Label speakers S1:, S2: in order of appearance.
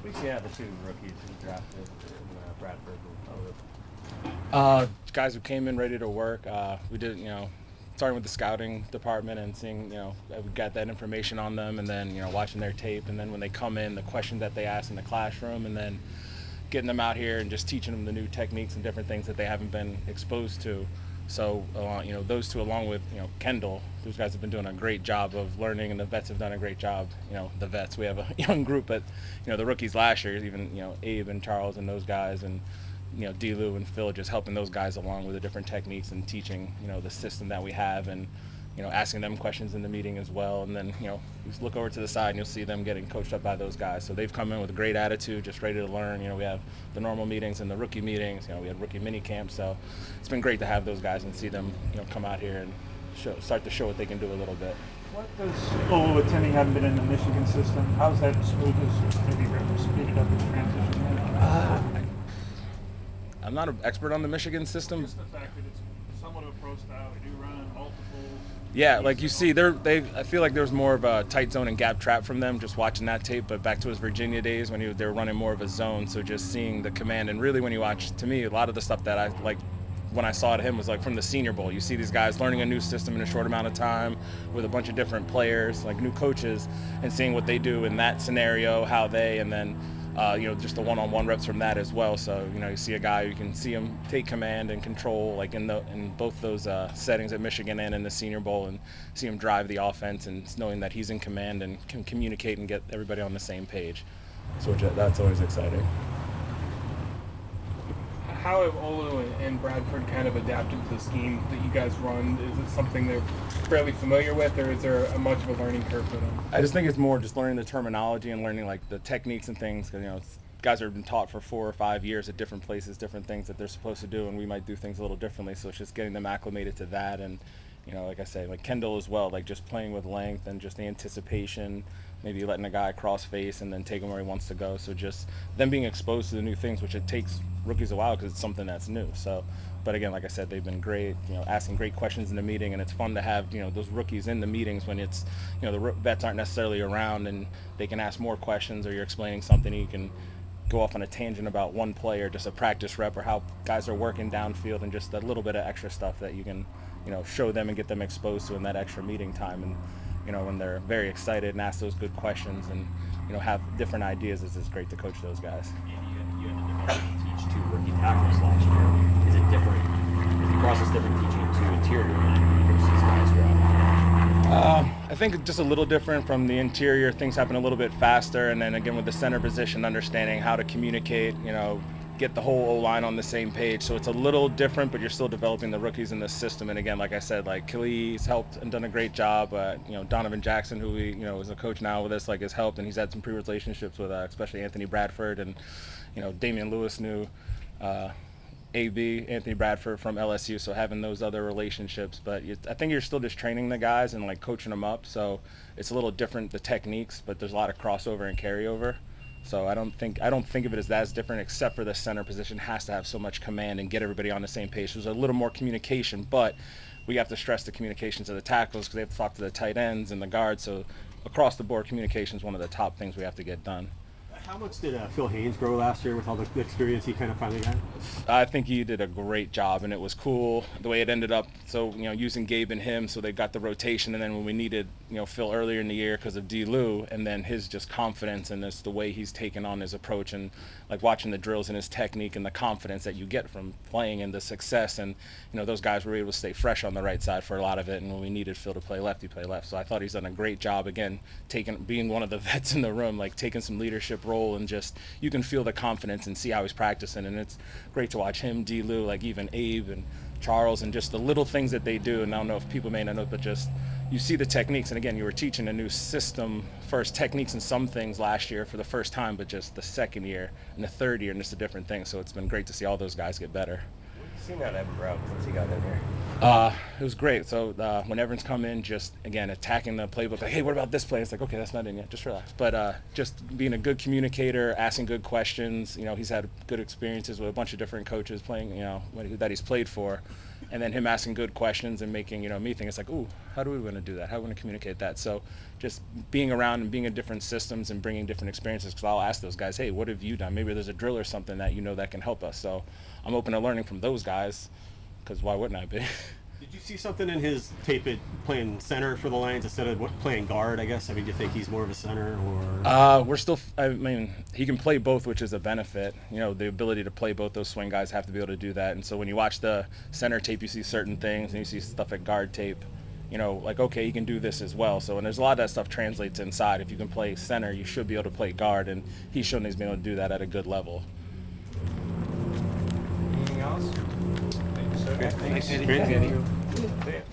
S1: We see the two rookies who drafted in Bradford.
S2: Guys who came in ready to work. We did, starting with the scouting department and seeing, we got that information on them, and then, watching their tape, and then when they come in, the questions that they ask in the classroom, and then getting them out here and just teaching them the new techniques and different things that they haven't been exposed to. So, those two, along with, Kendall, those guys have been doing a great job of learning, and the vets have done a great job. The vets, we have a young group, but, the rookies last year, even, Abe and Charles and those guys, and, D-Lou and Phil, just helping those guys along with the different techniques and teaching, the system that we have, and, asking them questions in the meeting as well. And then, you just look over to the side and you'll see them getting coached up by those guys. So they've come in with a great attitude, just ready to learn. We have the normal meetings and the rookie meetings. We had rookie mini camps. So it's been great to have those guys and see them, come out here and start to show what they can do a little bit.
S3: What does, although attending haven't been in the Michigan system, how's that smooth as maybe speeded up the transition?
S2: I'm not an expert on the Michigan system.
S3: Just the fact that it's somewhat of a pro style. They do run multiple.
S2: Yeah, like you see, I feel like there's more of a tight zone and gap trap from them just watching that tape. But back to his Virginia days when they were running more of a zone, so just seeing the command, and really when you watch, to me, a lot of the stuff that I like when I saw him was like from the Senior Bowl. You see these guys learning a new system in a short amount of time with a bunch of different players, like new coaches, and seeing what they do in that scenario, how they, and then just the one-on-one reps from that as well. So, you see a guy, you can see him take command and control, like in both those settings at Michigan and in the Senior Bowl, and see him drive the offense, and knowing that he's in command and can communicate and get everybody on the same page. So that's always exciting.
S4: How have Olu and Bradford kind of adapted to the scheme that you guys run? Is it something they're fairly familiar with, or is there a much of a learning curve for them?
S2: I just think it's more just learning the terminology and learning like the techniques and things. Because guys have been taught for 4 or 5 years at different places, different things that they're supposed to do, and we might do things a little differently. So it's just getting them acclimated to that, and like I say, like Kendall as well, like just playing with length and just the anticipation, maybe letting a guy cross face and then take him where he wants to go. So just them being exposed to the new things, which it takes rookies a while because it's something that's new. So, but again, like I said, they've been great, asking great questions in the meeting, and it's fun to have, those rookies in the meetings when it's, the vets aren't necessarily around, and they can ask more questions, or you're explaining something, you can go off on a tangent about one play or just a practice rep or how guys are working downfield, and just a little bit of extra stuff that you can, show them and get them exposed to in that extra meeting time. And, when they're very excited and ask those good questions and, have different ideas, it's just great to coach those guys.
S1: You had to teach 2 rookie tackles last year. Is it different? Is the process different teaching 2 interior versus guys who are
S2: I think just a little different from the interior. Things happen a little bit faster, and then again with the center position, understanding how to communicate, get the whole O-line on the same page. So it's a little different, but you're still developing the rookies in the system. And again, like I said, like Khalil's helped and done a great job. Donovan Jackson, who we, is a coach now with us, like has helped, and he's had some pre-relationships with especially Anthony Bradford, and Damian Lewis knew AB, Anthony Bradford from LSU, so having those other relationships. But I think you're still just training the guys and like coaching them up. So it's a little different, the techniques, but there's a lot of crossover and carryover. So I don't think of it as that different, except for the center position has to have so much command and get everybody on the same page. There's a little more communication, but we have to stress the communication to the tackles because they have to talk to the tight ends and the guards. So across the board, communication is one of the top things we have to get done.
S5: How much did Phil Haynes grow last year with all the experience he kind of finally got?
S2: I think he did a great job, and it was cool the way it ended up. So, using Gabe and him, so they got the rotation, and then when we needed, Phil earlier in the year because of D-Lou, and then his just confidence and the way he's taken on his approach, and like watching the drills and his technique and the confidence that you get from playing and the success. And, those guys were able to stay fresh on the right side for a lot of it, and when we needed Phil to play left, he played left. So I thought he's done a great job, again, being one of the vets in the room, like taking some leadership role, and just you can feel the confidence and see how he's practicing, and it's great to watch him, D-Lou, like even Abe and Charles, and just the little things that they do. And I don't know if people may not know, but just you see the techniques. And again, you were teaching a new system first, techniques and some things last year for the first time, but just the second year and the third year, and it's a different thing. So it's been great to see all those guys get better.
S1: seen that Evan Brown since he got in here?
S2: It was great. So when everyone's come in, just again attacking the playbook, like, hey, what about this play? It's like, okay, that's not in yet. Just relax. But just being a good communicator, asking good questions. He's had good experiences with a bunch of different coaches playing. That he's played for, and then him asking good questions and making me think, it's like, ooh, how do we want to do that? How are we going to communicate that? So just being around and being in different systems and bringing different experiences, because I'll ask those guys, hey, what have you done? Maybe there's a drill or something that that can help us. So I'm open to learning from those guys, because why wouldn't I be?
S5: Did you see something in his tape at playing center for the Lions instead of playing guard, I guess? I mean, do you think he's more of a center or?
S2: I mean, he can play both, which is a benefit. The ability to play both, those swing guys have to be able to do that. And so when you watch the center tape, you see certain things, and you see stuff at guard tape, like, okay, he can do this as well. So, and there's a lot of that stuff translates inside. If you can play center, you should be able to play guard, and he's shown he's been able to do that at a good level.
S1: Anything else? Thank you, sir.
S5: Okay, thanks.
S1: Thanks,
S5: Great.
S1: Andy.